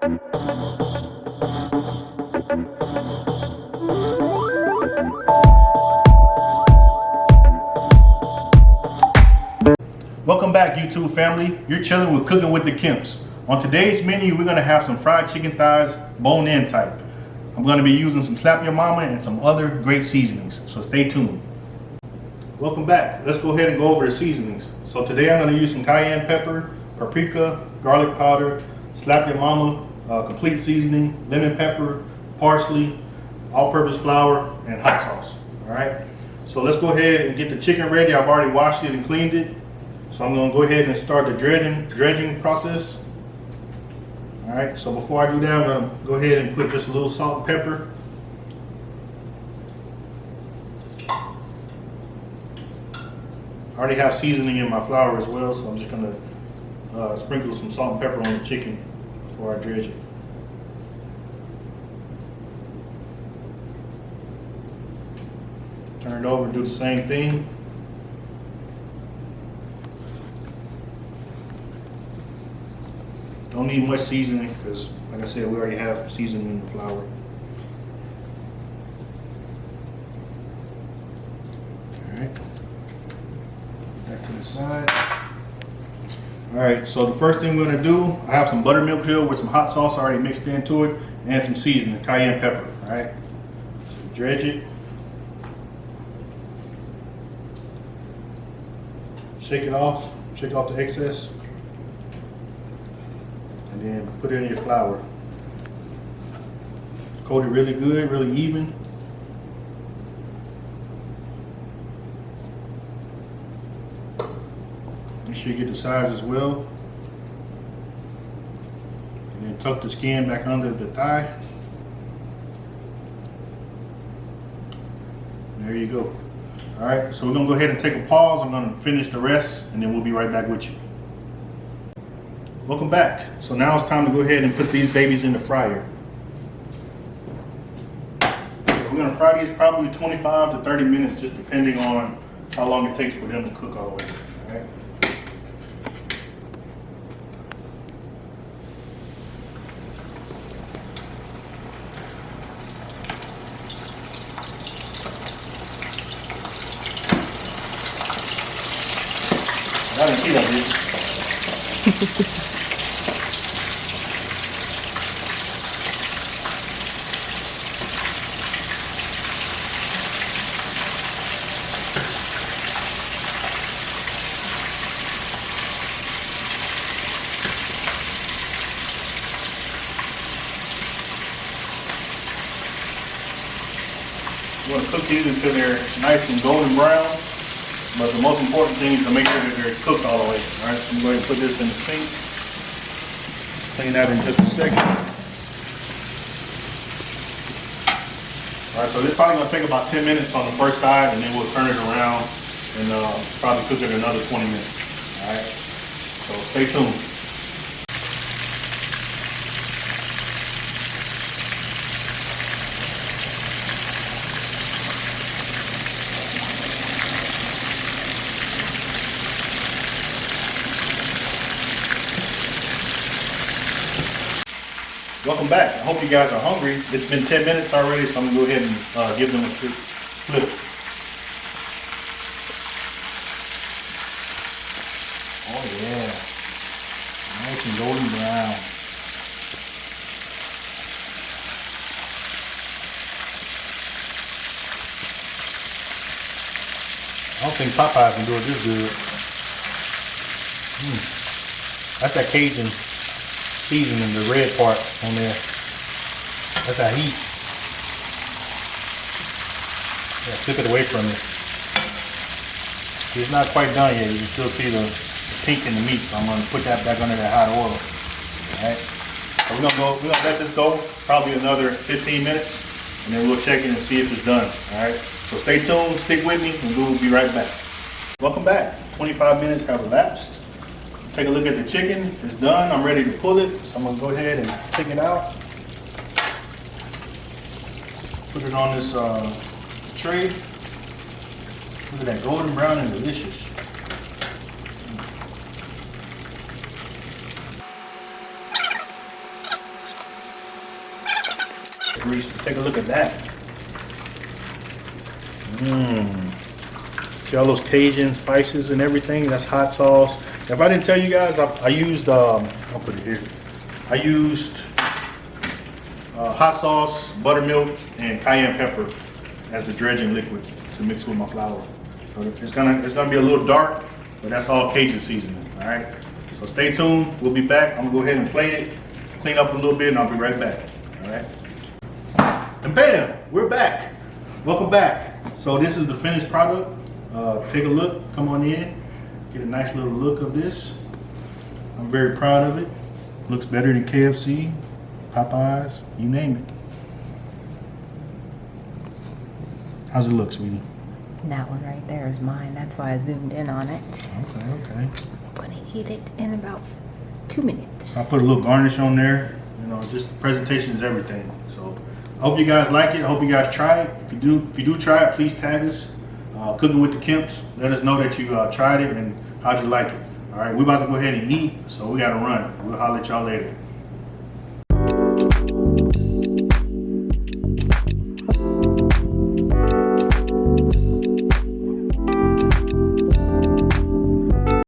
Welcome back, YouTube family. You're chilling with Cooking with the Kemps. On today's menu, we're gonna have some fried chicken thighs, bone-in type. I'm gonna be using some Slap Your Mama and some other great seasonings, so stay tuned. Welcome back. Let's go ahead and go over the seasonings. So today I'm gonna use some cayenne pepper, paprika, garlic powder, Slap Your Mama, complete seasoning, lemon pepper, parsley, all-purpose flour, and hot sauce. All right. So let's go ahead and get the chicken ready. I've already washed it and cleaned it. So I'm gonna go ahead and start the dredging process. All right, so before I do that, I'm gonna go ahead and put just a little salt and pepper. I already have seasoning in my flour as well, so I'm just gonna sprinkle some salt and pepper on the chicken before I dredge it. Turn it over, do the same thing. Don't need much seasoning because, like I said, we already have seasoning in the flour. All right, put that to the side. All right, so the first thing we're gonna do, I have some buttermilk here with some hot sauce already mixed into it and some seasoning, cayenne pepper. All right, so dredge it. Shake off the excess. And then put it in your flour. Coat it really good, really even. Make sure you get the sides as well. And then tuck the skin back under the thigh. And there you go. All right, so we're gonna go ahead and take a pause. I'm gonna finish the rest and then we'll be right back with you. Welcome back. So now it's time to go ahead and put these babies in the fryer. So we're gonna fry these probably 25 to 30 minutes, just depending on how long it takes for them to cook all the way. All right. I didn't see that, dude. You want to cook these until they're nice and golden brown, but the most important thing is to make sure that they're cooked all the way. All right, so I'm going to put this in the sink. Clean that in just a second. All right, so this is probably going to take about 10 minutes on the first side, and then we'll turn it around and probably cook it another 20 minutes. All right, so stay tuned. Welcome back. I hope you guys are hungry. It's been 10 minutes already, so I'm going to go ahead and give them a quick flip. Oh yeah. Nice and golden brown. I don't think Popeyes can do it this good. That's that Cajun seasoning, the red part on there. That's that heat. Yeah, took it away from it. It's not quite done yet. You can still see the pink in the meat, so I'm going to put that back under that hot oil. Alright. So we're gonna let this go probably another 15 minutes, and then we'll check in and see if it's done. Alright. So stay tuned, stick with me, and we'll be right back. Welcome back. 25 minutes have elapsed. Take a look at the chicken. It's done. I'm ready to pull it. So I'm going to go ahead and take it out. Put it on this tray. Look at that, golden brown and delicious. grease. Take a look at that. See all those Cajun spices and everything? That's hot sauce. If I didn't tell you guys, I used, I'll put it here. I used hot sauce, buttermilk, and cayenne pepper as the dredging liquid to mix with my flour. So it's gonna be a little dark, but that's all Cajun seasoning, all right? So stay tuned, we'll be back. I'm gonna go ahead and plate it, clean up a little bit, and I'll be right back, all right? And bam, we're back. Welcome back. So this is the finished product. Take a look, come on in, get a nice little look of this. I'm very proud of it. Looks better than KFC, Popeyes, you name it. How's it look, sweetie? That one right there is mine. That's why I zoomed in on it. Okay, okay. I'm gonna eat it in about 2 minutes. I put a little garnish on there. You know, just presentation is everything. So I hope you guys like it. I hope you guys try it. If you do try it, please tag us. Cooking with the Kemps. Let us know that you tried it and how'd you like it. All right, we're about to go ahead and eat, so we gotta run. We'll holler at y'all later.